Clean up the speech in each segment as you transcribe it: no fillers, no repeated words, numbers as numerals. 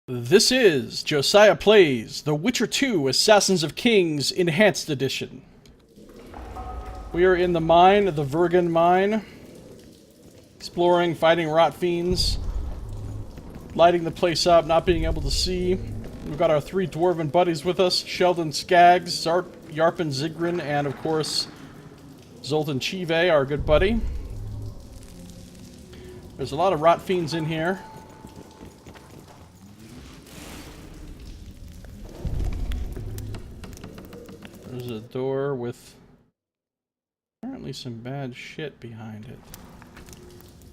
This is Josiah Plays The Witcher 2 Assassins of Kings Enhanced Edition. We are in the mine, the Vergen mine. Exploring, fighting rot fiends. Lighting the place up, not being able to see. We've got our three dwarven buddies with us. Sheldon, Skaggs, Yarpen, Zigrin, and of course, Sultan Chive, our good buddy. There's a lot of rot fiends in here. There's a door with apparently some bad shit behind it.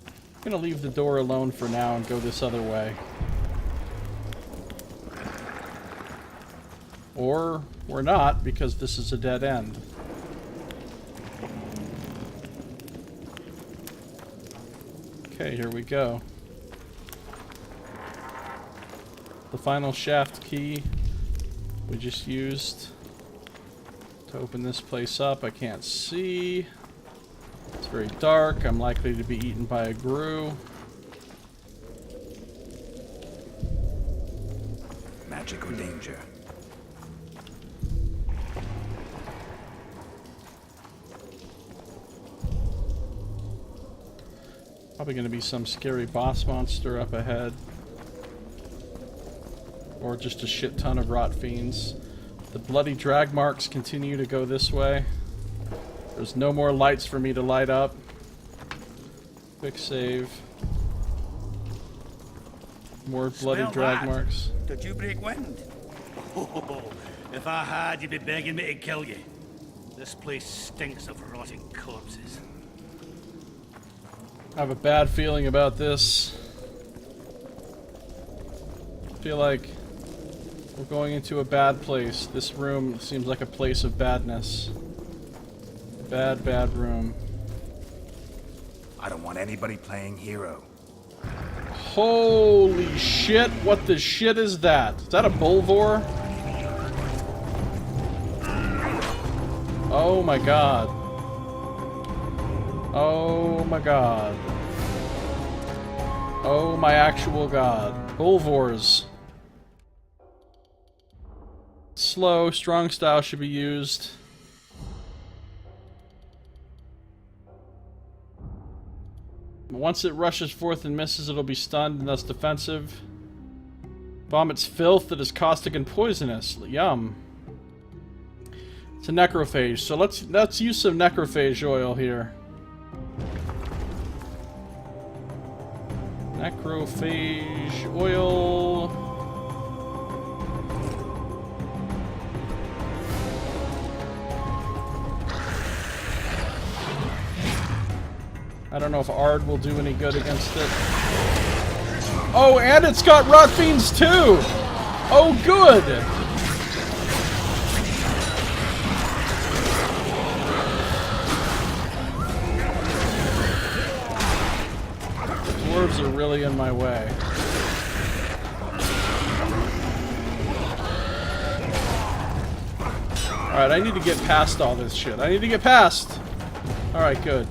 I'm gonna leave the door alone for now and go this other way. Or we're not, because this is a dead end. Okay, here we go. The final shaft key we just used to open this place up. I can't see. It's very dark. I'm likely to be eaten by a grue. Magic or danger? Probably going to be some scary boss monster up ahead. Or just a shit ton of rot fiends. The bloody drag marks continue to go this way. There's no more lights for me to light up. Quick save. More bloody Smell drag that? marks. Did you break wind? Oh, if I had, you'd be begging me to kill you. This place stinks of rotting corpses. I have a bad feeling about this. I feel like we're going into a bad place. This room seems like a place of badness. Bad, bad room. I don't want anybody playing hero. Holy shit, what the shit is that? Is that a Bulvor? Oh my god. Oh my god. Oh my actual god. Bulvors. Slow, strong style should be used. Once it rushes forth and misses, it'll be stunned and thus defensive. Vomits filth that is caustic and poisonous. Yum. It's a necrophage, so let's use some necrophage oil here. Necrophage oil. I don't know if Aard will do any good against it. Oh, and it's got rot fiends too! Oh, good! The dwarves are really in my way. Alright, I need to get past all this shit. I need to get past! Alright, good.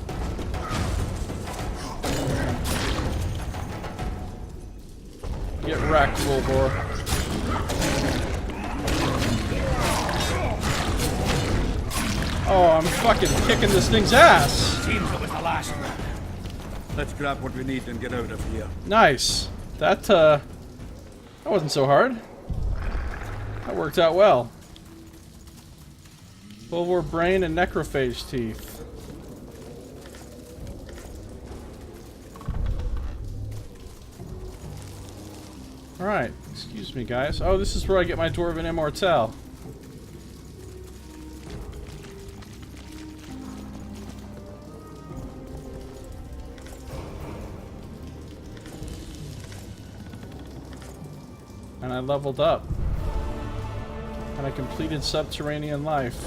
Get wrecked, Bulvor. Oh, I'm fucking kicking this thing's ass! Seems it was the last one. Let's grab what we need and get out of here. Nice. That wasn't so hard. That worked out well. Bulvor brain and necrophage teeth. Alright, excuse me guys. Oh, this is where I get my Dwarven Immortal. And I leveled up. And I completed Subterranean Life.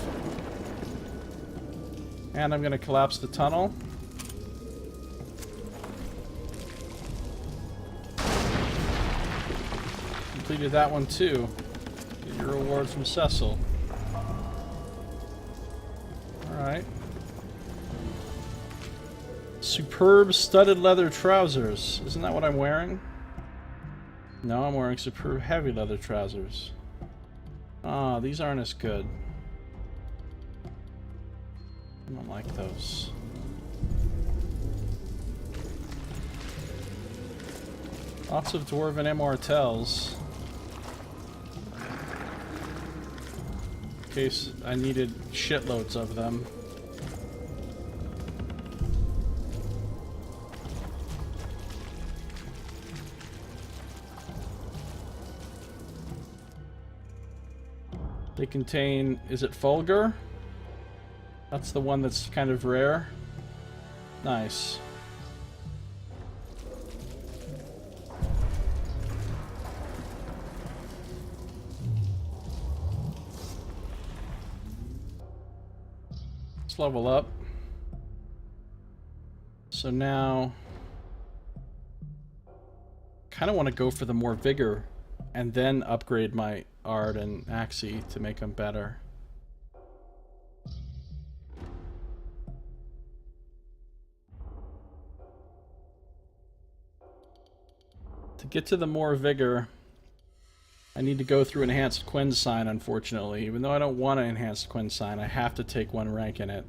And I'm gonna collapse the tunnel. Completed that one too. Get your reward from Cecil. Alright. Superb studded leather trousers. Isn't that what I'm wearing? No, I'm wearing super heavy leather trousers. Ah, these aren't as good. I don't like those. Lots of dwarven immortelles. In case I needed shitloads of them. They contain, is it Fulgur? That's the one that's kind of rare. Nice. Let's level up. So now, kind of want to go for the more vigor and then upgrade my Aard and Axii to make them better. To get to the more vigor, I need to go through enhanced Quen sign, unfortunately. Even though I don't want an enhanced Quen sign, I have to take one rank in it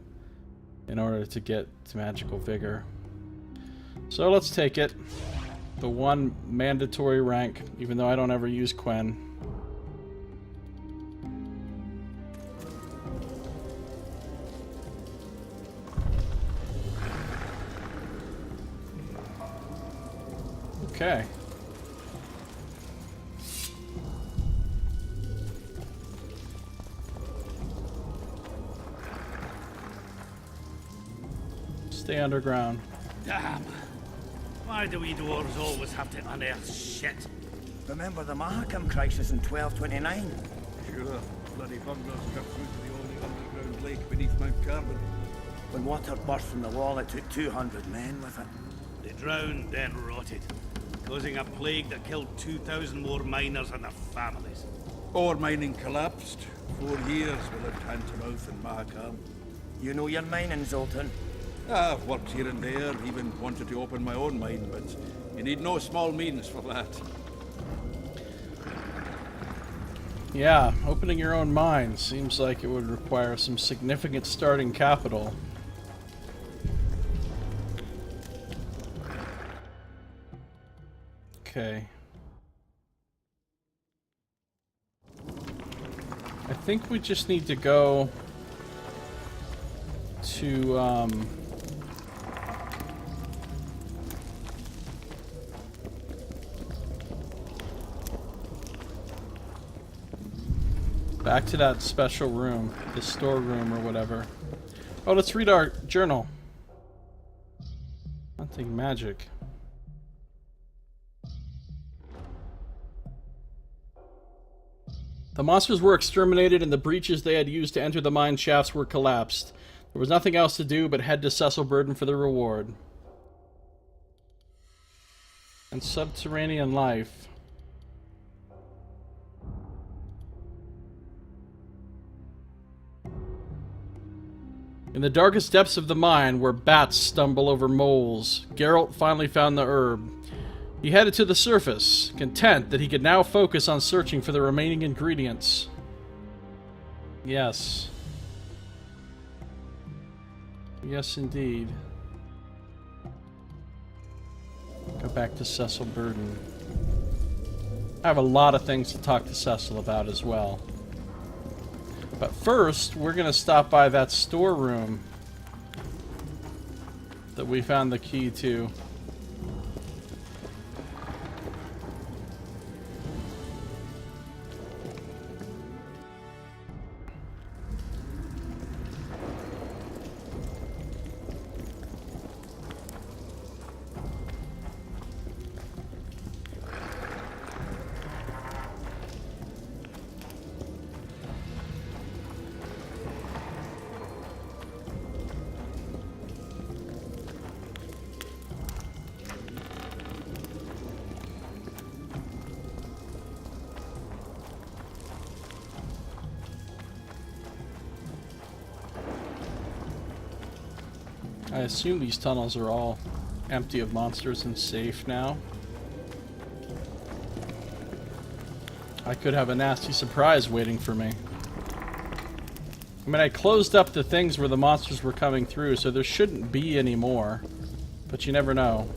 in order to get to magical vigor. So let's take it. The one mandatory rank, even though I don't ever use Quen. Okay. Stay underground. Damn. Why do we dwarves always have to unearth shit? Remember the Mahakam crisis in 1229? Sure. Bloody bunglers cut through to the only underground lake beneath Mount Carbon. When water burst from the wall, it took 200 men with it. They drowned, then rotted, causing a plague that killed 2,000 more miners and their families. Ore mining collapsed. 4 years without hand to mouth in Mahakam. You know your mining, Sultan. I've worked here and there, even wanted to open my own mine, but you need no small means for that. Yeah, opening your own mine seems like it would require some significant starting capital. Okay. I think we just need to go to, back to that special room, the storeroom or whatever. Oh, let's read our journal. Hunting magic. The monsters were exterminated and the breaches they had used to enter the mine shafts were collapsed. There was nothing else to do but head to Cecil Burden for the reward. And subterranean life. In the darkest depths of the mine, where bats stumble over moles, Geralt finally found the herb. He headed to the surface, content that he could now focus on searching for the remaining ingredients. Yes. Yes, indeed. Go back to Cecil Burden. I have a lot of things to talk to Cecil about as well. But first, we're going to stop by that storeroom that we found the key to. I assume these tunnels are all empty of monsters and safe now. I could have a nasty surprise waiting for me. I mean, I closed up the things where the monsters were coming through, so there shouldn't be any more. But you never know.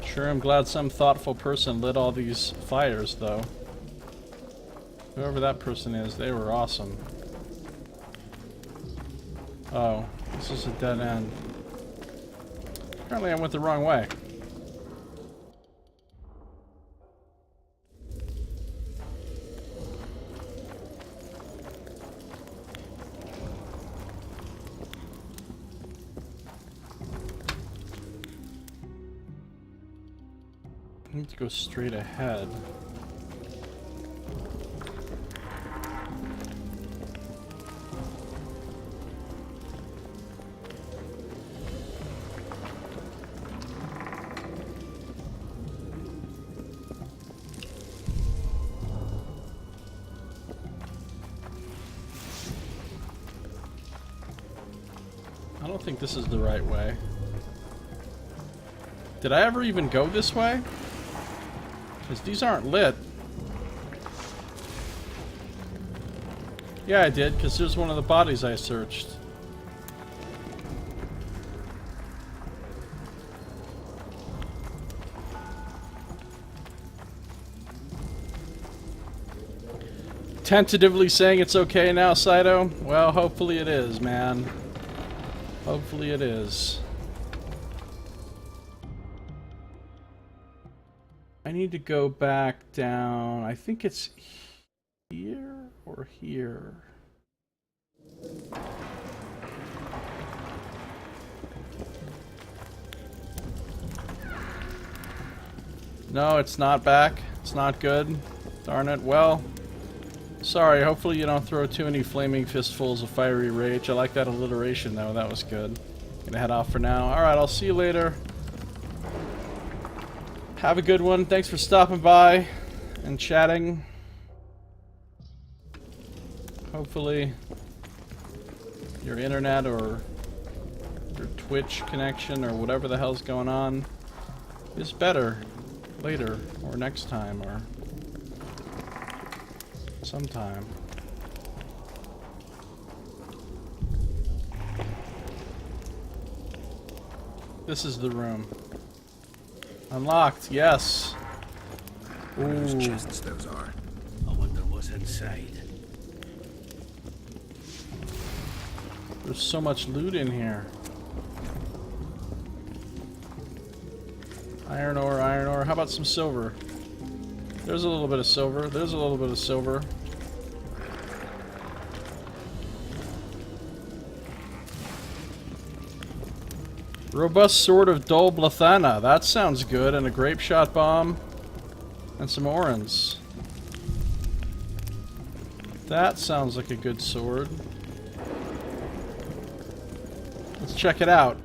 Sure, I'm glad some thoughtful person lit all these fires, though. Whoever that person is, they were awesome. Oh, this is a dead end. Apparently I went the wrong way. I need to go straight ahead. I don't think this is the right way. Did I ever even go this way? Because these aren't lit. Yeah, I did, because there's one of the bodies I searched. Tentatively saying it's okay now, Saito? Well, hopefully it is, man. Hopefully it is. I need to go back down. I think it's here or here. No, it's not back. It's not good. Darn it. Well, sorry. Hopefully you don't throw too many flaming fistfuls of fiery rage. I like that alliteration, though. That was good. Gonna head off for now. Alright, I'll see you later. Have a good one. Thanks for stopping by and chatting. Hopefully your internet or your Twitch connection or whatever the hell's going on is better later or next time or sometime. This is the room. Unlocked, yes. Whose Ooh. chests those are. I wonder what's inside. There's so much loot in here. Iron ore, iron ore. How about some silver? There's a little bit of silver. There's a little bit of silver. Robust sword of Dol Blathana. That sounds good. And a grape shot bomb. And some orens. That sounds like a good sword. Let's check it out.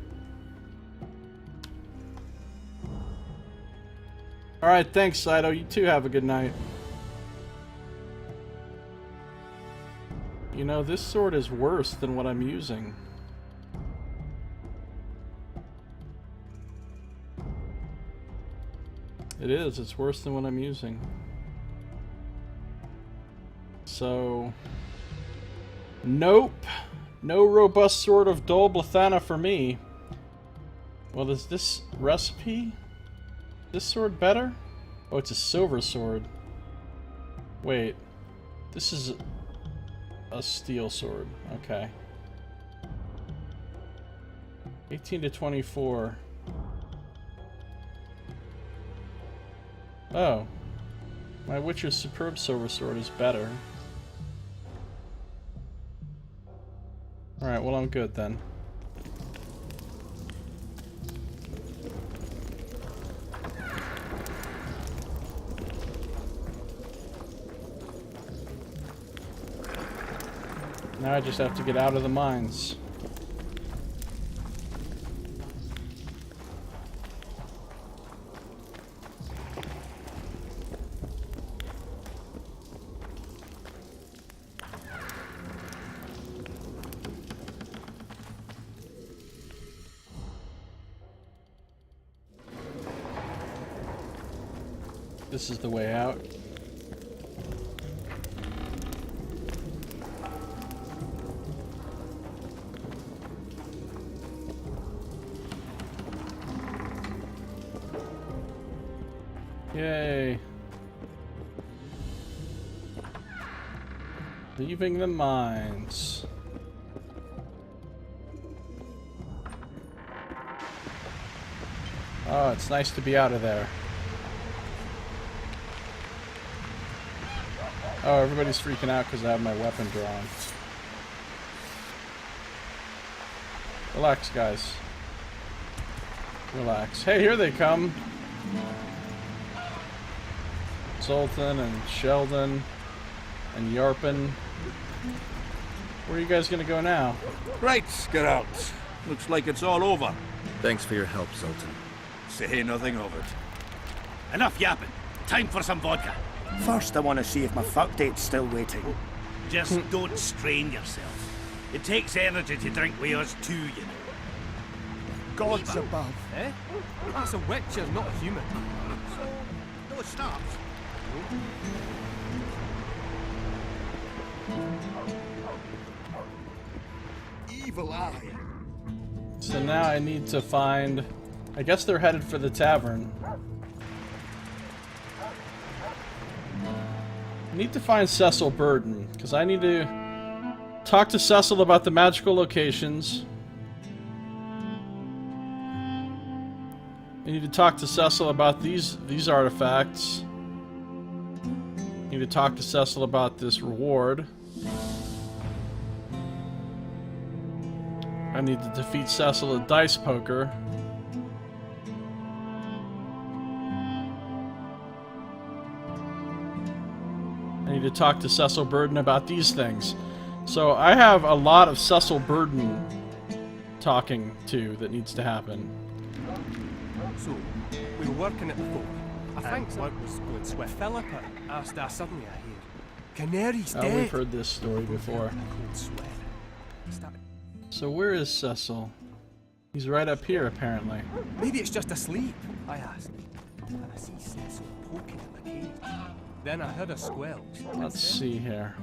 Alright, thanks, Saito. You too have a good night. You know, this sword is worse than what I'm using. It is. It's worse than what I'm using. So... Nope. No robust sword of Dol Blathana for me. Well, is this recipe? This sword better? Oh, it's a silver sword. Wait. This is a steel sword. Okay. 18 to 24. Oh. My Witcher's superb silver sword is better. Alright, well I'm good then. Now I just have to get out of the mines. this is the way out. Yay. Leaving the mines. Oh, it's nice to be out of there. Oh, everybody's freaking out because I have my weapon drawn. Relax, guys. Relax. Hey, here they come. Sultan and Sheldon and Yarpin. Where are you guys gonna go now? Right, get out. Looks like it's all over. Thanks for your help, Sultan. Say nothing of it. Enough yapping. Time for some vodka. First, I want to see if my fuck date's still waiting. Just don't strain yourself. It takes energy to drink with us too, you know. Gods above. Eh? That's a witcher, not a human. No, it stops. Evil eye. So now I need to find... I guess they're headed for the tavern. I need to find Cecil Burden, because I need to talk to Cecil about the magical locations. I need to talk to Cecil about these artifacts. I need to talk to Cecil about this reward. I need to defeat Cecil at Dice Poker. I need to talk to Cecil Burden about these things. So I have a lot of Cecil Burden talking to that needs to happen. So, we were working at the fort. I think work was going swift. Philippa asked us suddenly, I hear. Canary's Oh, dead. we've heard this story before. A cold sweat. Started- So where is Cecil? He's right up here, apparently. Maybe it's just asleep, I asked. And I see Cecil poking at the cage. Then I heard a squelch. Let's see here.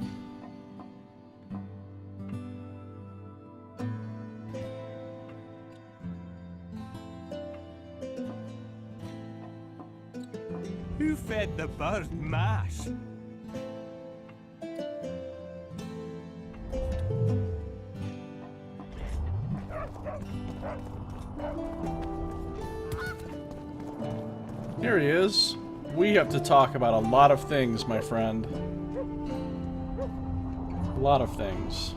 Who fed the bird mash? Here he is. We have to talk about a lot of things, my friend. A lot of things.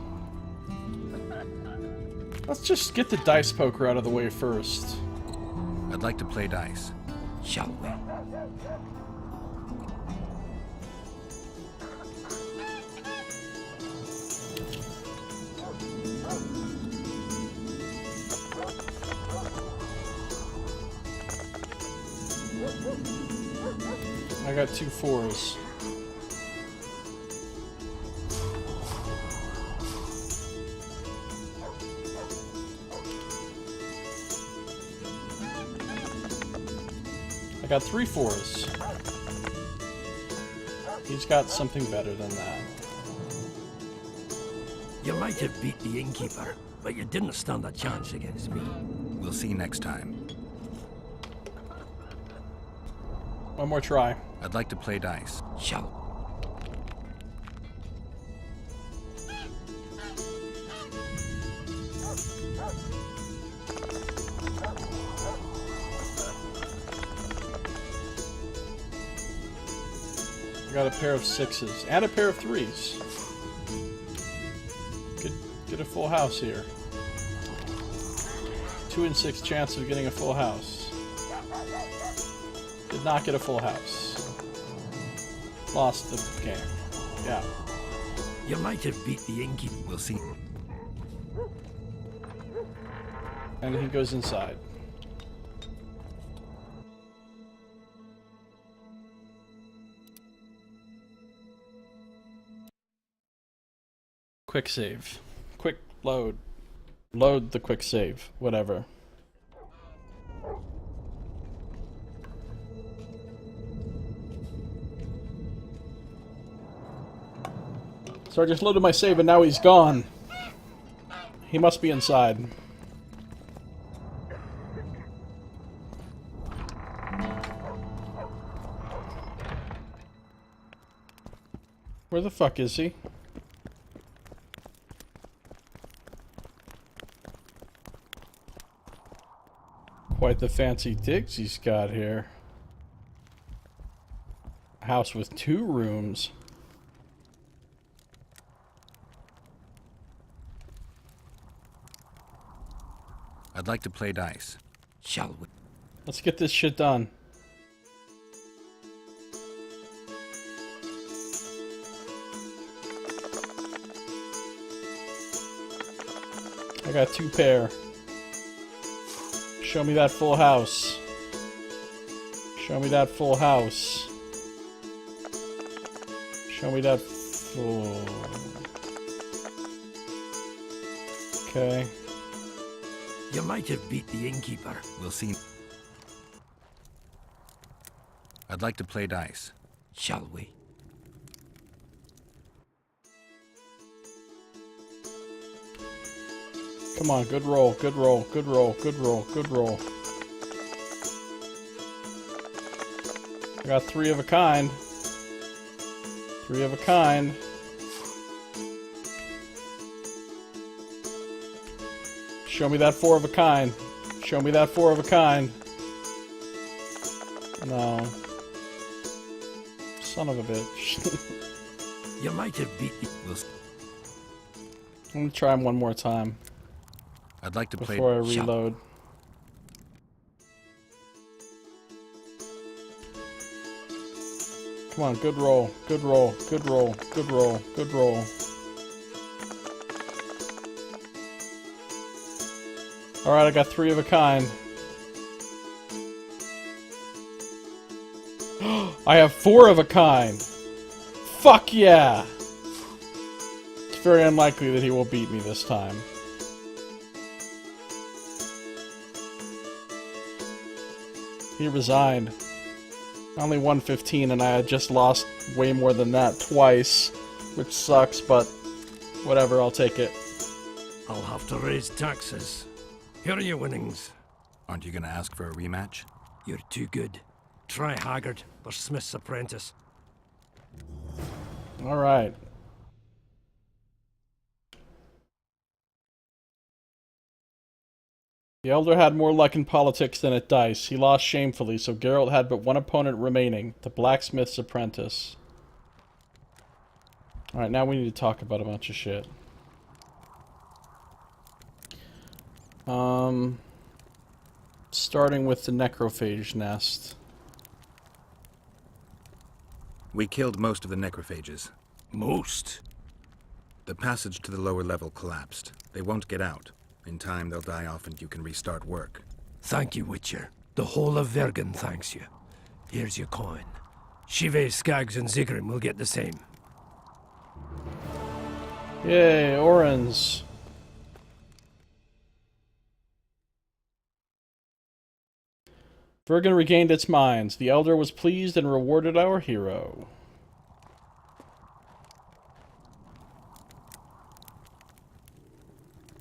Let's just get the dice poker out of the way first. I'd like to play dice. Shall we? I got 2 4s. I got 3 4s. He's got something better than that. You might have beat the innkeeper, but you didn't stand a chance against me. We'll see next time. One more try. I'd like to play dice. Shall I got a pair of 6s and a pair of 3s. Could get a full house here. 2 in 6 chance of getting a full house. Did not get a full house. Lost the game. Yeah. You might have beat the innkeeper. We'll see. And he goes inside. Quick save. Quick load. Load the quick save. Whatever. So I just loaded my save and now he's gone. He must be inside. Where the fuck is he? Quite the fancy digs he's got here. A house with 2 rooms. I'd like to play dice. Shall we? Let's get this shit done. I got 2 pair. Show me that full house. Show me that full house. Show me that full... Okay. You might have beat the innkeeper. We'll see. I'd like to play dice. Shall we? Come on, good roll, good roll, good roll, good roll, good roll. I got 3 of a kind. 3 of a kind. Show me that 4 of a kind. Show me that 4 of a kind. No. Son of a bitch. You might have beat the... Let me try him one more time. I'd like to play... Before I reload. Come on, good roll, good roll, good roll, good roll, good roll. Alright, I got 3 of a kind. I have 4 of a kind! Fuck yeah! It's very unlikely that he will beat me this time. He resigned. I only won 15 and I had just lost way more than that twice, which sucks, but whatever, I'll take it. I'll have to raise taxes. Here are your winnings. Aren't you gonna ask for a rematch? You're too good. Try Haggard or Smith's apprentice. Alright. The Elder had more luck in politics than at dice. He lost shamefully, so Geralt had but one opponent remaining, the blacksmith's apprentice. Alright, now we need to talk about a bunch of shit. Starting with the Necrophage nest. We killed most of the necrophages. Most? The passage to the lower level collapsed. They won't get out. In time, they'll die off and you can restart work. Thank you, Witcher. The whole of Vergen thanks you. Here's your coin. Shive, Skaggs, and Zigrim will get the same. Yay, Orans. Vergen regained its mines. The Elder was pleased and rewarded our hero.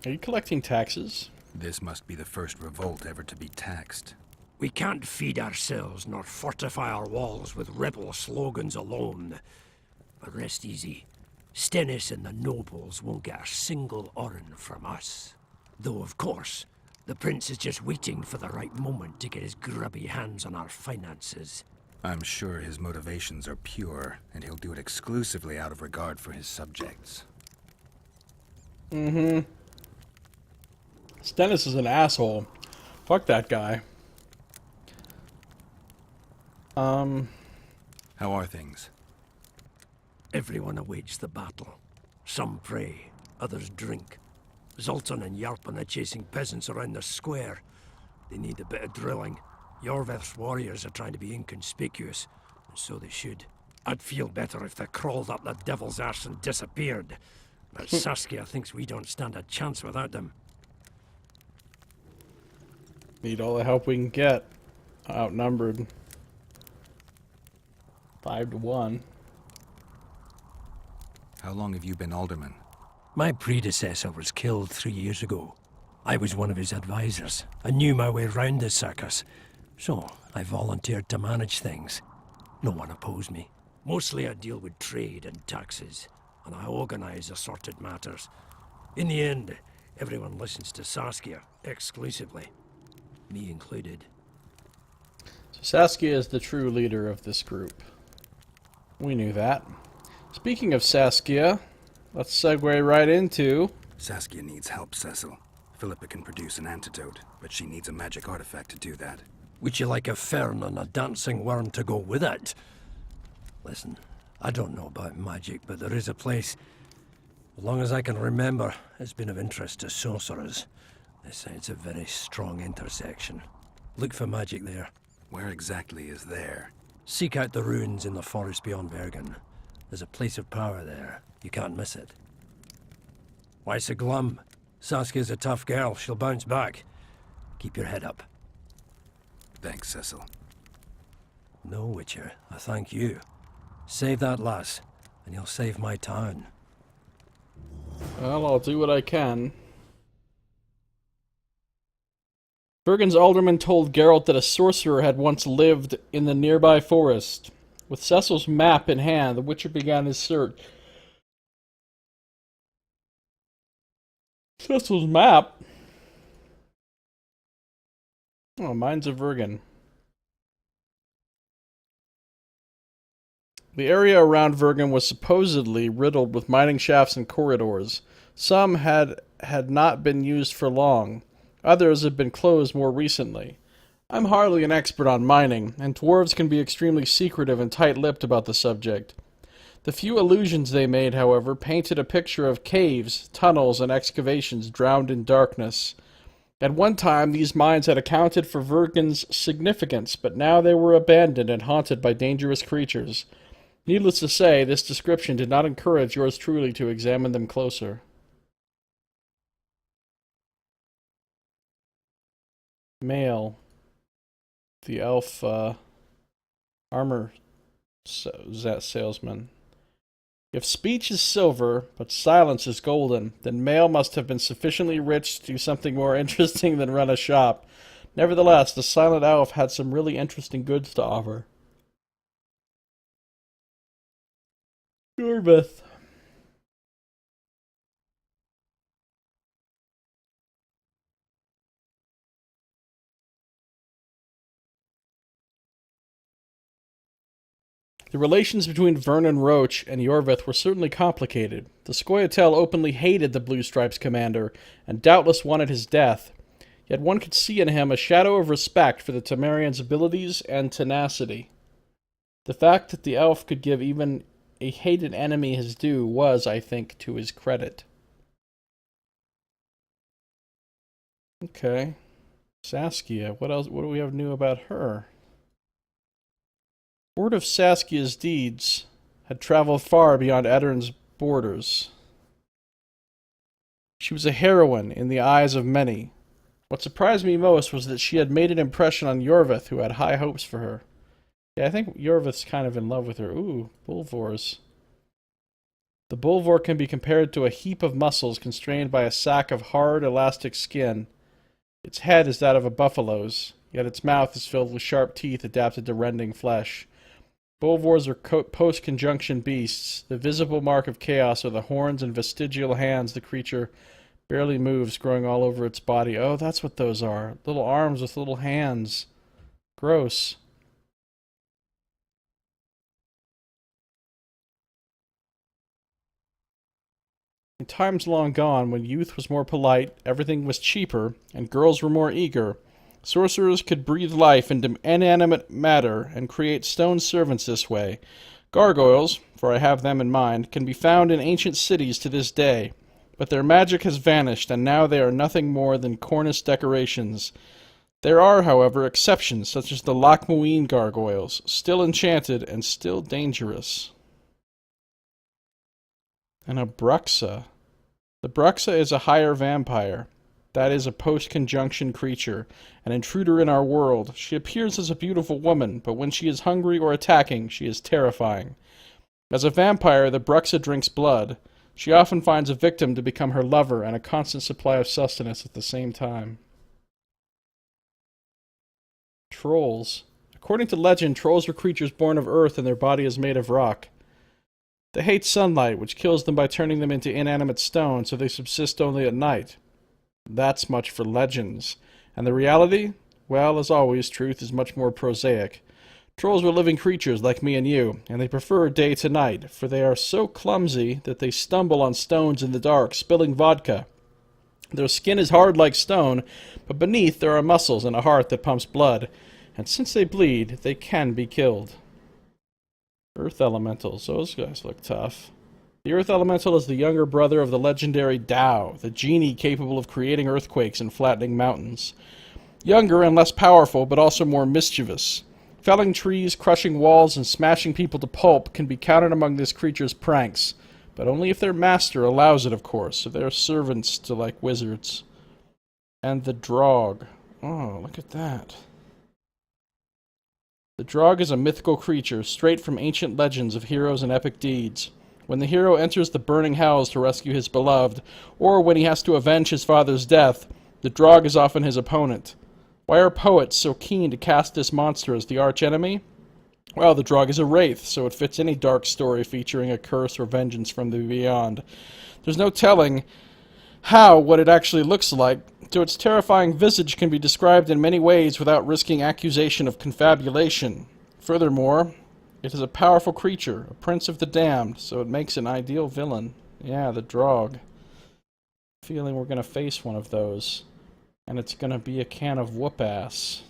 Are you collecting taxes? This must be the first revolt ever to be taxed. We can't feed ourselves nor fortify our walls with rebel slogans alone. But rest easy. Stennis and the nobles won't get a single oren from us. Though, of course, the prince is just waiting for the right moment to get his grubby hands on our finances. I'm sure his motivations are pure, and he'll do it exclusively out of regard for his subjects. Mm-hmm. Stennis is an asshole. Fuck that guy. How are things? Everyone awaits the battle. Some pray, others drink. Sultan and Yarpan are chasing peasants around the square. They need a bit of drilling. Yorveth's warriors are trying to be inconspicuous, and so they should. I'd feel better if they crawled up the devil's arse and disappeared. But Saskia thinks we don't stand a chance without them. Need all the help we can get. Outnumbered. 5 to 1. How long have you been alderman? My predecessor was killed 3 years ago. I was one of his advisors. I knew my way round the circus, so I volunteered to manage things. No one opposed me. Mostly I deal with trade and taxes, and I organize assorted matters. In the end, everyone listens to Saskia exclusively, me included. So Saskia is the true leader of this group. We knew that. Speaking of Saskia, let's segue right into... Saskia needs help, Cecil. Philippa can produce an antidote, but she needs a magic artifact to do that. Would you like a fern and a dancing worm to go with it? Listen, I don't know about magic, but there is a place, as long as I can remember, it's been of interest to sorcerers. They say it's a very strong intersection. Look for magic there. Where exactly is there? Seek out the ruins in the forest beyond Bergen. There's a place of power there. You can't miss it. Why so glum? Saskia's a tough girl. She'll bounce back. Keep your head up. Thanks, Cecil. No, Witcher. I thank you. Save that lass, and you'll save my town. Well, I'll do what I can. Bergen's alderman told Geralt that a sorcerer had once lived in the nearby forest. With Cecil's map in hand, the Witcher began his search. Cecil's map? Oh, Mines of Vergen. The area around Vergen was supposedly riddled with mining shafts and corridors. Some had not been used for long. Others had been closed more recently. I'm hardly an expert on mining, and dwarves can be extremely secretive and tight-lipped about the subject. The few allusions they made, however, painted a picture of caves, tunnels, and excavations drowned in darkness. At one time, these mines had accounted for Vergen's significance, but now they were abandoned and haunted by dangerous creatures. Needless to say, this description did not encourage yours truly to examine them closer. Male. The elf, armor salesman. If speech is silver, but silence is golden, then Male must have been sufficiently rich to do something more interesting than run a shop. Nevertheless, the silent elf had some really interesting goods to offer. Yorvith. The relations between Vernon Roach and Yorvith were certainly complicated. The Scoia'tael openly hated the Blue Stripes commander, and doubtless wanted his death. Yet one could see in him a shadow of respect for the Temerian's abilities and tenacity. The fact that the elf could give even a hated enemy his due was, I think, to his credit. Okay. Saskia. What else? What do we have new about her? Word of Saskia's deeds had traveled far beyond Eddern's borders. She was a heroine in the eyes of many. What surprised me most was that she had made an impression on Yorvith, who had high hopes for her. Yeah, I think Yorvith's kind of in love with her. Ooh, Bulvors. The Bulvor can be compared to a heap of muscles constrained by a sack of hard, elastic skin. Its head is that of a buffalo's, yet its mouth is filled with sharp teeth adapted to rending flesh. Bulvors are post-conjunction beasts. The visible mark of chaos are the horns and vestigial hands the creature barely moves, growing all over its body. Oh, that's what those are. Little arms with little hands. Gross. In times long gone, when youth was more polite, everything was cheaper, and girls were more eager, sorcerers could breathe life into inanimate matter and create stone servants this way. Gargoyles, for I have them in mind, can be found in ancient cities to this day, but their magic has vanished, and now they are nothing more than cornice decorations. There are, however, exceptions, such as the Lochmuine gargoyles, still enchanted and still dangerous. And a Bruxa. The Bruxa is a higher vampire. That is a post-conjunction creature, an intruder in our world. She appears as a beautiful woman, but when she is hungry or attacking, she is terrifying. As a vampire, the Bruxa drinks blood. She often finds a victim to become her lover and a constant supply of sustenance at the same time. Trolls. According to legend, trolls are creatures born of earth and their body is made of rock. They hate sunlight, which kills them by turning them into inanimate stone, so they subsist only at night. That's much for legends. And the reality? Well, as always, truth is much more prosaic. Trolls are living creatures like me and you, and they prefer day to night, for they are so clumsy that they stumble on stones in the dark, spilling vodka. Their skin is hard like stone, but beneath there are muscles and a heart that pumps blood, and since they bleed, they can be killed. Earth Elementals. Those guys look tough. The Earth Elemental is the younger brother of the legendary Tao, the genie capable of creating earthquakes and flattening mountains. Younger and less powerful, but also more mischievous. Felling trees, crushing walls, and smashing people to pulp can be counted among this creature's pranks, but only if their master allows it, of course, so they are servants to like wizards. And the Draug. Oh, look at that. The Draug is a mythical creature, straight from ancient legends of heroes and epic deeds. When the hero enters the burning hells to rescue his beloved, or when he has to avenge his father's death, the Draug is often his opponent. Why are poets so keen to cast this monster as the archenemy? Well, the Draug is a wraith, so it fits any dark story featuring a curse or vengeance from the beyond. There's no telling what it actually looks like, so its terrifying visage can be described in many ways without risking accusation of confabulation. Furthermore, it is a powerful creature, a prince of the damned, so it makes an ideal villain. Yeah, the Draug. Feeling we're going to face one of those. And it's going to be a can of whoop-ass.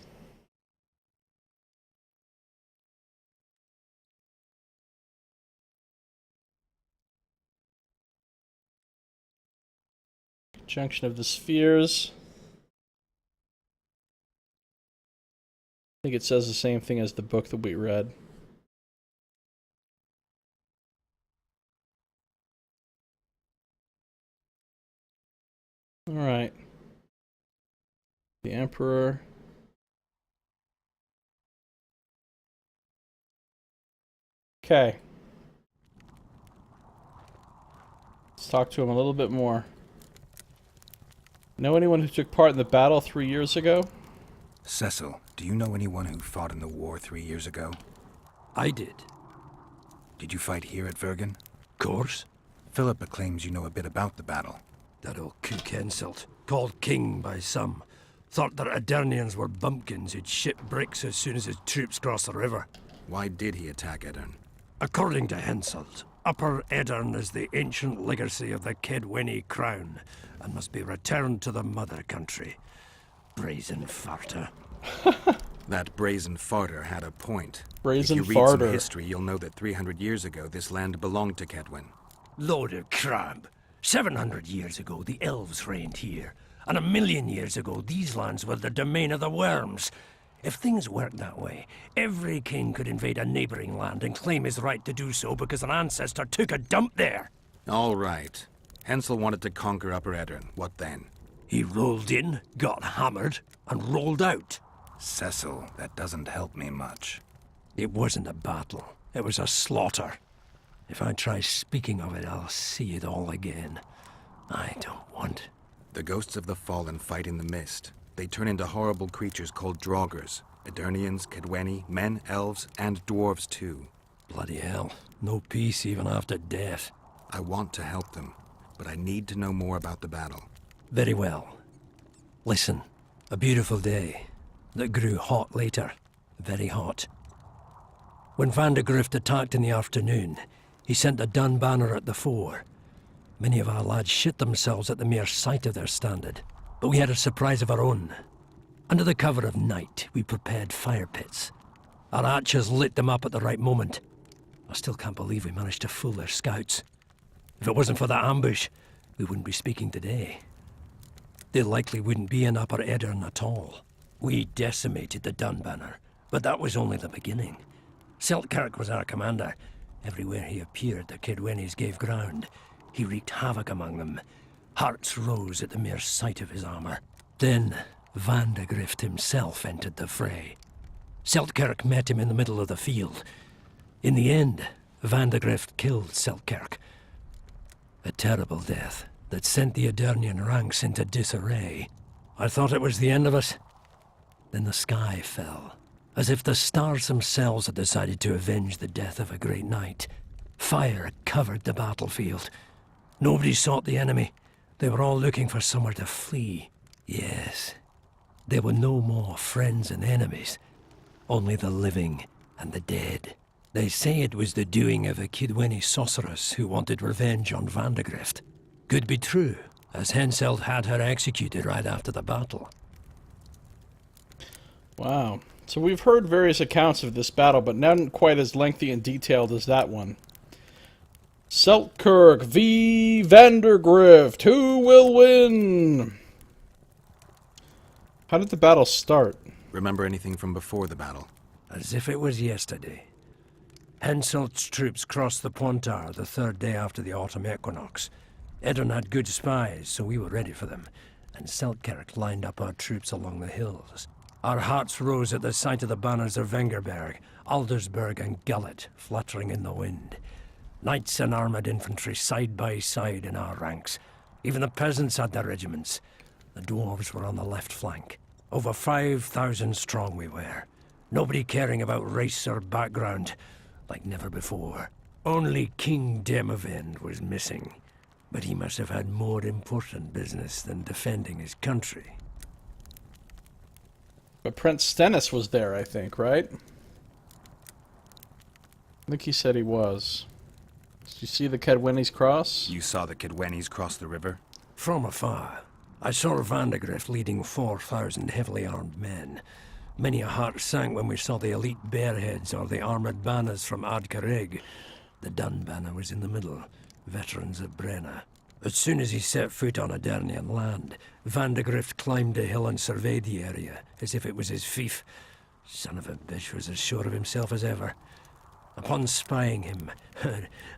Junction of the Spheres. I think it says the same thing as the book that we read. Alright. The Emperor. Okay. Let's talk to him a little bit more. Know anyone who took part in the battle 3 years ago? Cecil, do you know anyone who fought in the war 3 years ago? I did. Did you fight here at Vergen? Course. Philippa claims you know a bit about the battle. That old kook insult, called king by some, thought that Adernians were bumpkins who'd ship bricks as soon as his troops crossed the river. Why did he attack Edirn? According to Henselt, Upper Edirn is the ancient legacy of the Quen crown, and must be returned to the mother country. Brazen farter. That brazen farter had a point. Brazen farter. If you read some farter. history, you'll know that 300 years ago, this land belonged to Quen. Load of crab. 700 years ago, the elves reigned here. And 1,000,000 years ago, these lands were the domain of the worms. If things worked that way, every king could invade a neighboring land and claim his right to do so because an ancestor took a dump there. All right. Hensel wanted to conquer Upper Edirn. What then? He rolled in, got hammered, and rolled out. Cecil, that doesn't help me much. It wasn't a battle. It was a slaughter. If I try speaking of it, I'll see it all again. I don't want. The ghosts of the fallen fight in the mist. They turn into horrible creatures called Draugrs. Edirnians, Quen, men, elves, and dwarves too. Bloody hell. No peace even after death. I want to help them, but I need to know more about the battle. Very well. Listen. A beautiful day that grew hot later. Very hot. When Van de Grift attacked in the afternoon, he sent a Dunn banner at the fore. Many of our lads shit themselves at the mere sight of their standard, but we had a surprise of our own. Under the cover of night, we prepared fire pits. Our archers lit them up at the right moment. I still can't believe we managed to fool their scouts. If it wasn't for that ambush, we wouldn't be speaking today. They likely wouldn't be in Upper Edirn at all. We decimated the Dunn banner, but that was only the beginning. Seltkirk was our commander. Everywhere he appeared, the Kidwennies gave ground. He wreaked havoc among them. Hearts rose at the mere sight of his armor. Then, Van de Grift himself entered the fray. Seltkirk met him in the middle of the field. In the end, Vandegrift killed Selkirk. A terrible death that sent the Adernian ranks into disarray. I thought it was the end of us. Then the sky fell, as if the stars themselves had decided to avenge the death of a great knight. Fire covered the battlefield. Nobody sought the enemy. They were all looking for somewhere to flee. Yes, there were no more friends and enemies, only the living and the dead. They say it was the doing of a Kidweni sorceress who wanted revenge on Vandegrift. Could be true, as Henselt had her executed right after the battle. Wow. So we've heard various accounts of this battle, but none quite as lengthy and detailed as that one. Selkirk v. Vandegrift. Who will win? How did the battle start? Remember anything from before the battle? As if it was yesterday. Henselt's troops crossed the Pontard the third day after the autumn equinox. Edirn had good spies, so we were ready for them, and Selkirk lined up our troops along the hills. Our hearts rose at the sight of the banners of Vengerberg, Aldersberg and Gullet fluttering in the wind. Knights and armoured infantry side by side in our ranks. Even the peasants had their regiments. The dwarves were on the left flank. Over 5,000 strong we were. Nobody caring about race or background, like never before. Only King Demavend was missing, but he must have had more important business than defending his country. But Prince Stennis was there, I think, right? I think he said he was. Did you see the Kedwenny's cross? You saw the Kidwenis cross the river? From afar, I saw Vandegrift leading 4,000 heavily armed men. Many a heart sank when we saw the elite bearheads or the armoured banners from Ard. The Dunn banner was in the middle, veterans of Brenna. As soon as he set foot on Adernian land, Vandegrift climbed a hill and surveyed the area, as if it was his fief. Son of a bitch was as sure of himself as ever. Upon spying him,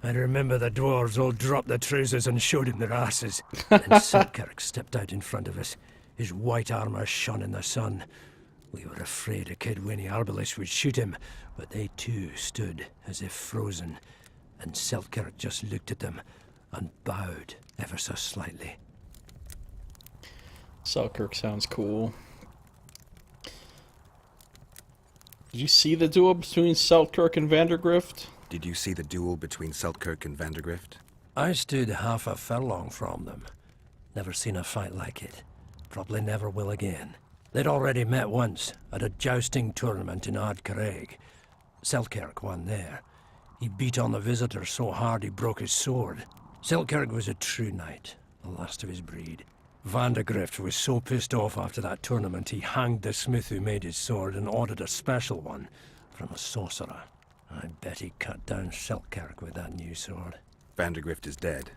I remember the dwarves all dropped their trousers and showed him their asses. And Selkirk stepped out in front of us. His white armour shone in the sun. We were afraid a Kidweni arbalist would shoot him, but they too stood as if frozen, and Selkirk just looked at them and bowed ever so slightly. Selkirk sounds cool. Did you see the duel between Selkirk and Vandegrift? Did you see the duel between Selkirk and Vandegrift? I stood half a furlong from them. Never seen a fight like it. Probably never will again. They'd already met once, at a jousting tournament in Aard. Selkirk won there. He beat on the visitor so hard he broke his sword. Selkirk was a true knight, the last of his breed. Vandegrift was so pissed off after that tournament he hanged the smith who made his sword and ordered a special one from a sorcerer. I bet he cut down Selkirk with that new sword. Vandegrift is dead.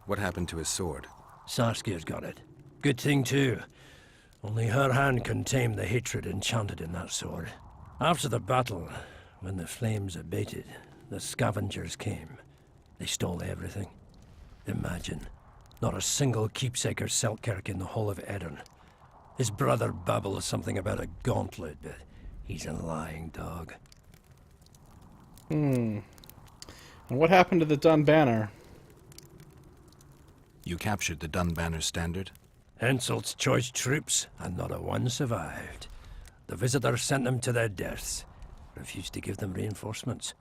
What happened to his sword? Saskia's got it. Good thing too. Only her hand can tame the hatred enchanted in that sword. After the battle, when the flames abated, the scavengers came. They stole everything. Imagine, not a single keepsake of Selkirk in the whole of Edirn. His brother babbled something about a gauntlet, but he's a lying dog. And what happened to the Dunn banner? You captured the Dunn banner standard? Henselt's choice troops, and not a one survived. The visitor sent them to their deaths, refused to give them reinforcements.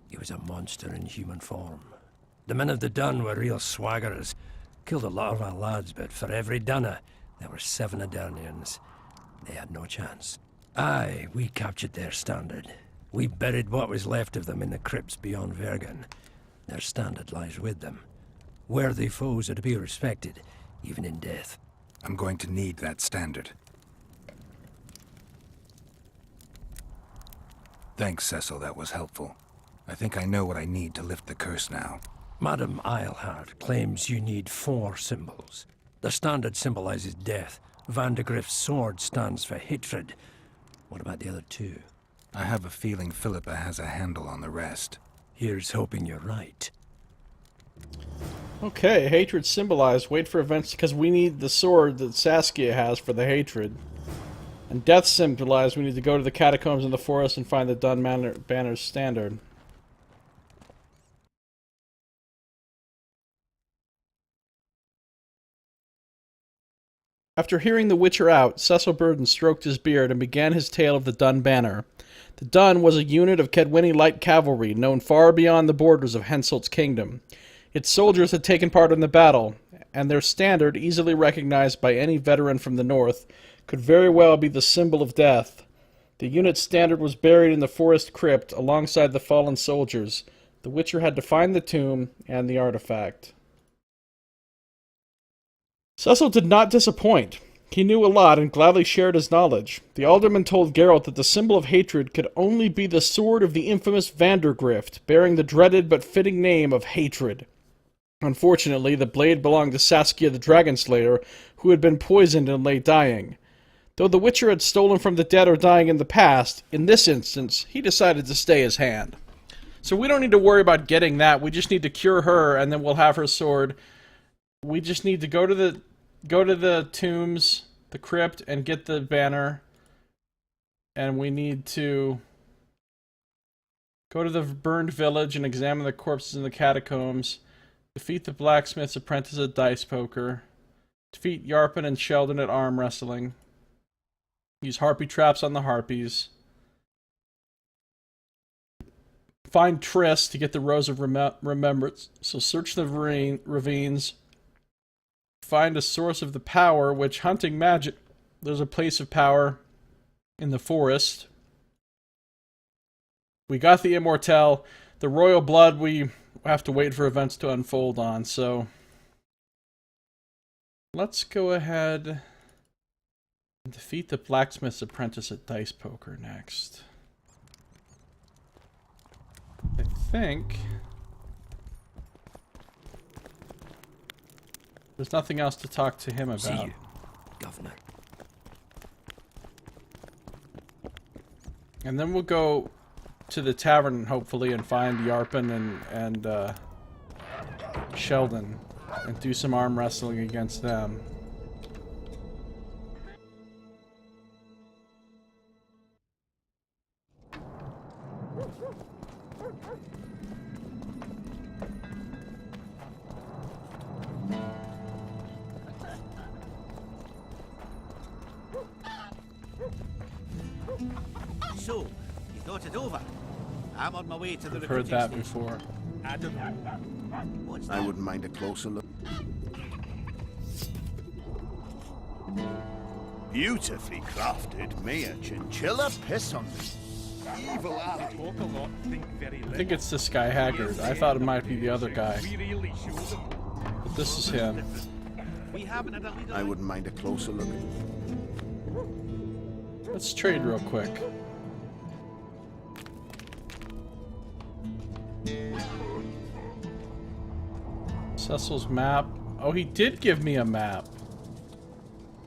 He was a monster in human form. The men of the Dunn were real swaggerers. Killed a lot of our lads, but for every Dunner, there were 7 Adernians. They had no chance. Aye, we captured their standard. We buried what was left of them in the crypts beyond Vergen. Their standard lies with them. Worthy foes are to be respected, even in death. I'm going to need that standard. Thanks, Cecil, that was helpful. I think I know what I need to lift the curse now. Madame Eilhard claims you need 4 symbols. The standard symbolizes death. Vandegrift's sword stands for hatred. What about the other 2? I have a feeling Philippa has a handle on the rest. Here's hoping you're right. Okay, hatred symbolized. Wait for events because we need the sword that Saskia has for the hatred. And death symbolized. We need to go to the catacombs in the forest and find the Dunn banner's standard. After hearing the Witcher out, Cecil Burden stroked his beard and began his tale of the Dunn banner. The Dunn was a unit of Kedweni light cavalry known far beyond the borders of Henselt's kingdom. Its soldiers had taken part in the battle, and their standard, easily recognized by any veteran from the north, could very well be the symbol of death. The unit's standard was buried in the forest crypt alongside the fallen soldiers. The Witcher had to find the tomb and the artifact. Cecil did not disappoint. He knew a lot and gladly shared his knowledge. The alderman told Geralt that the symbol of hatred could only be the sword of the infamous Vandergrift, bearing the dreaded but fitting name of Hatred. Unfortunately, the blade belonged to Saskia the Dragonslayer, who had been poisoned and lay dying. Though the Witcher had stolen from the dead or dying in the past, in this instance, he decided to stay his hand. So we don't need to worry about getting that. We just need to cure her, and then we'll have her sword. We just need to go to the tombs, the crypt, and get the banner. And we need to go to the burned village and examine the corpses in the catacombs. Defeat the blacksmith's apprentice at dice poker. Defeat Aard and Sheldon at arm wrestling. Use harpy traps on the harpies. Find Triss to get the Rose of Remembrance. So search the ravines. Find a source of the power, which hunting magic. There's a place of power in the forest. We got the Immortelle. The royal blood we have to wait for events to unfold on, so let's go ahead and defeat the blacksmith's apprentice at dice poker next. I think there's nothing else to talk to him about. See you, Governor. And then we'll go to the tavern, hopefully, and find Yarpen and Sheldon, and do some arm wrestling against them. So, you thought it over? I'm on my way to the I've heard recruiting that station. before. Adam, what's I that? wouldn't mind a closer look. Beautifully crafted. May a chinchilla piss on me. Evil alley. Talk a lot, think very little. I think it's this guy Haggard. I thought it might be the other guy, We really show them. but this is him. We haven't had a leader. I wouldn't mind a closer look. Let's trade real quick. Cecil's map. Oh, he did give me a map.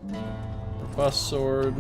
The bus sword.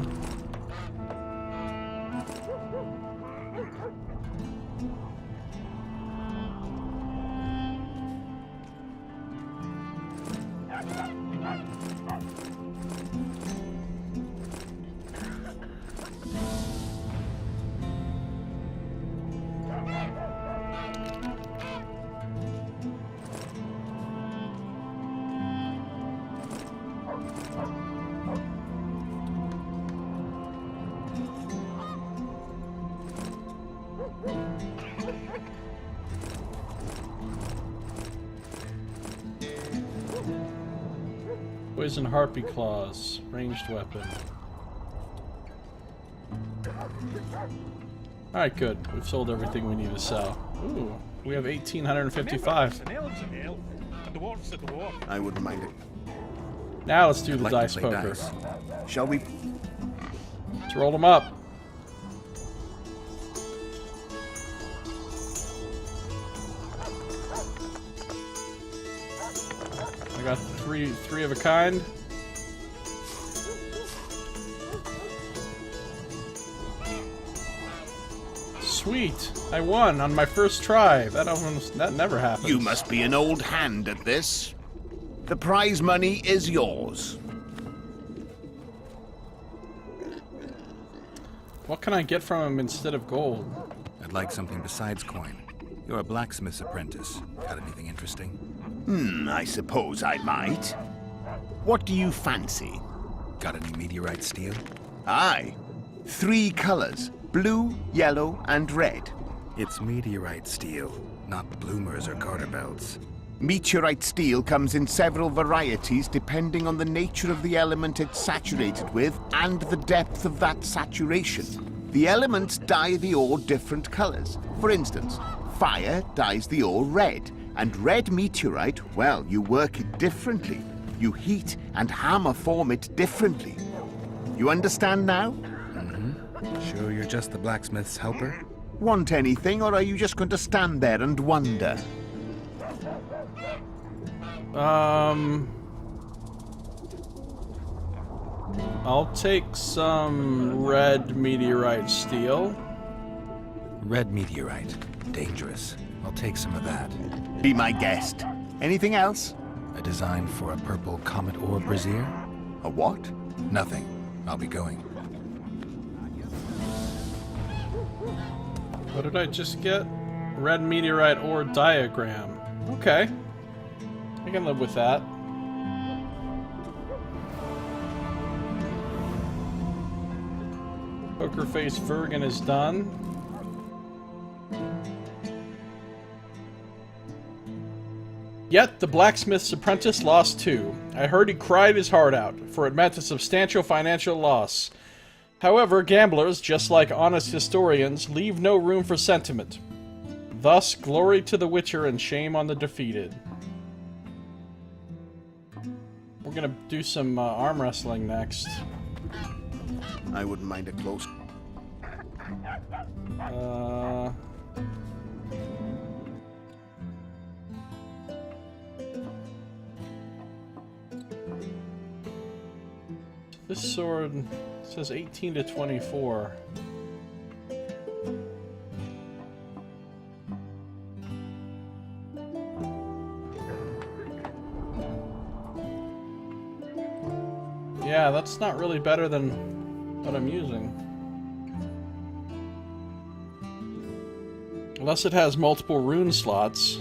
Poison Harpy Claws, ranged weapon. Alright, good. We've sold everything we need to sell. Ooh, we have 1,855. An elf's an elf, and the dwarf's a dwarf. I wouldn't mind it. Now let's do I'd the like dice to play poker. dice. Shall we? Let's roll them up. I got three of a kind. Sweet! I won on my first try. That never happens. You must be an old hand at this. The prize money is yours. What can I get from him instead of gold? I'd like something besides coin. You're a blacksmith's apprentice. Got anything interesting? I suppose I might. What do you fancy? Got any meteorite steel? Aye. 3 colors, blue, yellow, and red. It's meteorite steel, not bloomers or garter belts. Meteorite steel comes in several varieties depending on the nature of the element it's saturated with and the depth of that saturation. The elements dye the ore different colors. For instance, fire dyes the ore red, and red meteorite, well, you work it differently. You heat and hammer form it differently. You understand now? Sure you're just the blacksmith's helper? Want anything, or are you just going to stand there and wonder? I'll take some red meteorite steel. Red meteorite. Dangerous. I'll take some of that. Be my guest. Anything else? A design for a purple comet ore brazier? A what? Nothing. I'll be going. What did I just get? Red meteorite ore diagram. Okay. I can live with that. Poker face Vergen is done. Yet the blacksmith's apprentice lost too. I heard he cried his heart out, for it meant a substantial financial loss. However, gamblers, just like honest historians, leave no room for sentiment. Thus, glory to the Witcher and shame on the defeated. We're gonna do some arm wrestling next. I wouldn't mind a close. This sword says 18 to 24. Yeah, that's not really better than what I'm using. Unless it has multiple rune slots.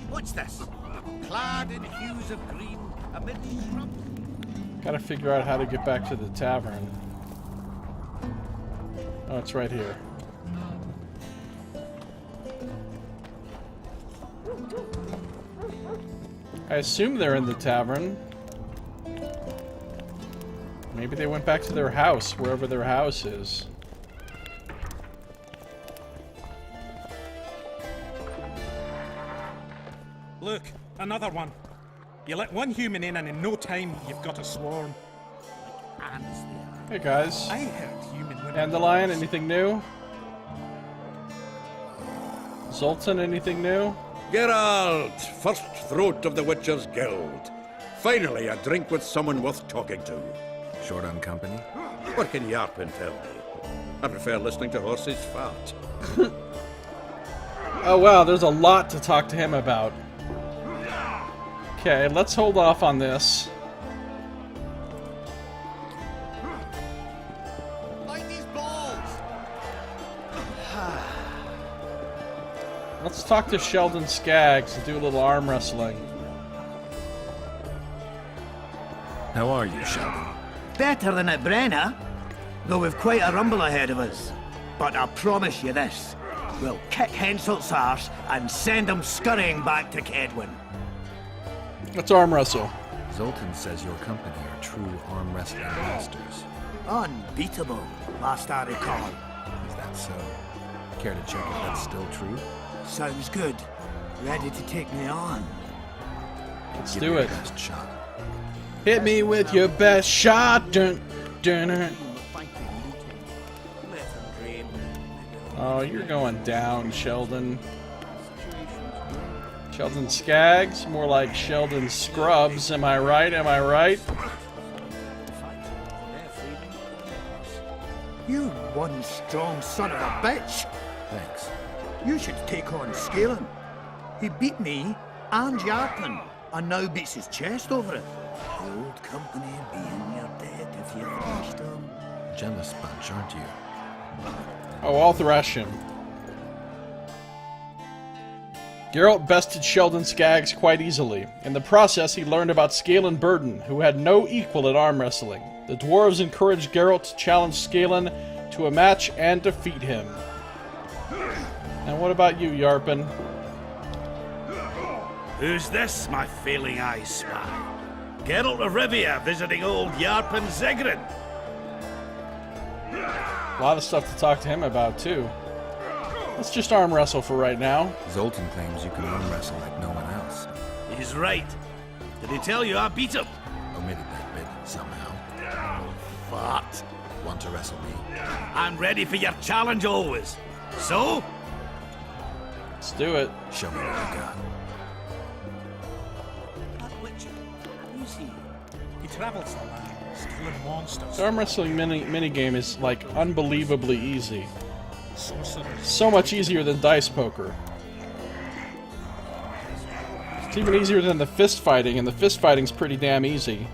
What's this? Clad in hues of green amid shrubs. Gotta figure out how to get back to the tavern. Oh, it's right here. I assume they're in the tavern. Maybe they went back to their house, wherever their house is. Look, another one. You let one human in and in no time you've got a swarm. Ants there. Hey guys. I heard human women... Dandelion, anything new? Sultan, anything new? Geralt, first throat of the Witcher's Guild. Finally, a drink with someone worth talking to. Short on company? What can Yarpin tell me? I prefer listening to horses fart. Oh wow, there's a lot to talk to him about. Okay, let's hold off on this. Like these balls! Let's talk to Sheldon Skaggs and do a little arm wrestling. How are you, Sheldon? Better than at Brenna, though we've quite a rumble ahead of us. But I promise you this, we'll kick Henselt's arse and send him scurrying back to Quen. Let's arm wrestle. Zoltan says your company are true arm wrestling masters. Unbeatable, last I recall. Is that so? Care to check if that's still true? Sounds good. Ready to take me on? Let's Give do me it. your best shot. Hit me with your best shot. Dun, dun, dun. Oh, you're going down, Sheldon. Sheldon Skaggs, more like Sheldon Scrubs. Am I right? Am I right? You one strong son of a bitch! Thanks. You should take on Scaling. He beat me and Yarpin, and now beats his chest over it. The old company being your dead if you thrashed him. Jealous bunch, aren't you? Oh, I'll thrash him. Geralt bested Sheldon Skaggs quite easily. In the process, he learned about Scalen Burden, who had no equal at arm wrestling. The dwarves encouraged Geralt to challenge Scalen to a match and defeat him. And what about you, Yarpen? Who's this, my failing eyes spy? Geralt of Rivia visiting old Yarpen Zegrin. A lot of stuff to talk to him about, too. Let's just arm wrestle for right now. Zoltan claims you can arm wrestle like no one else. He's right. Did he tell you I beat him? Omitted that bit somehow. Fart. Want to wrestle me? I'm ready for your challenge always. So? Let's do it. Show me what you got. That Witcher, who's he? He travels the lands, killing monsters. The arm wrestling mini game is, like, unbelievably easy. Sorcerers. So much easier than dice poker. It's even easier than the fist fighting, and the fist fighting's pretty damn easy.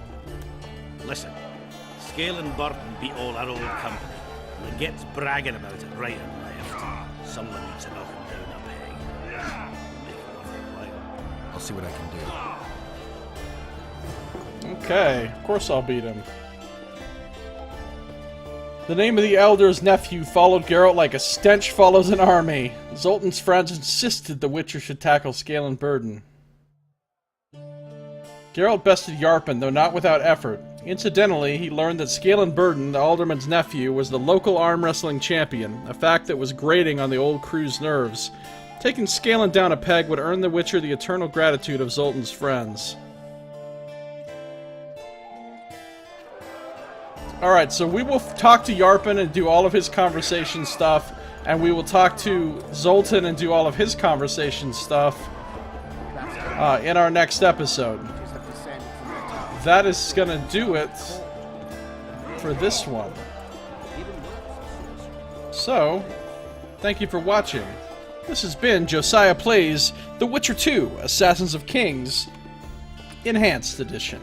Listen, Scalen Burden beat all our old company, and he gets bragging about it right and left. Someone needs to knock him down a peg. Make it worthwhile. I'll see what I can do. Okay, of course I'll beat him. The name of the Elder's nephew followed Geralt like a stench follows an army. Zoltan's friends insisted the Witcher should tackle Scalen Burden. Geralt bested Yarpen, though not without effort. Incidentally, he learned that Scalen Burden, the alderman's nephew, was the local arm wrestling champion, a fact that was grating on the old crew's nerves. Taking Scalen down a peg would earn the Witcher the eternal gratitude of Zoltan's friends. Alright, so we will talk to Yarpen and do all of his conversation stuff, and we will talk to Zoltan and do all of his conversation stuff in our next episode. That is gonna do it for this one. So, thank you for watching. This has been Josiah Plays The Witcher 2: Assassins of Kings Enhanced Edition.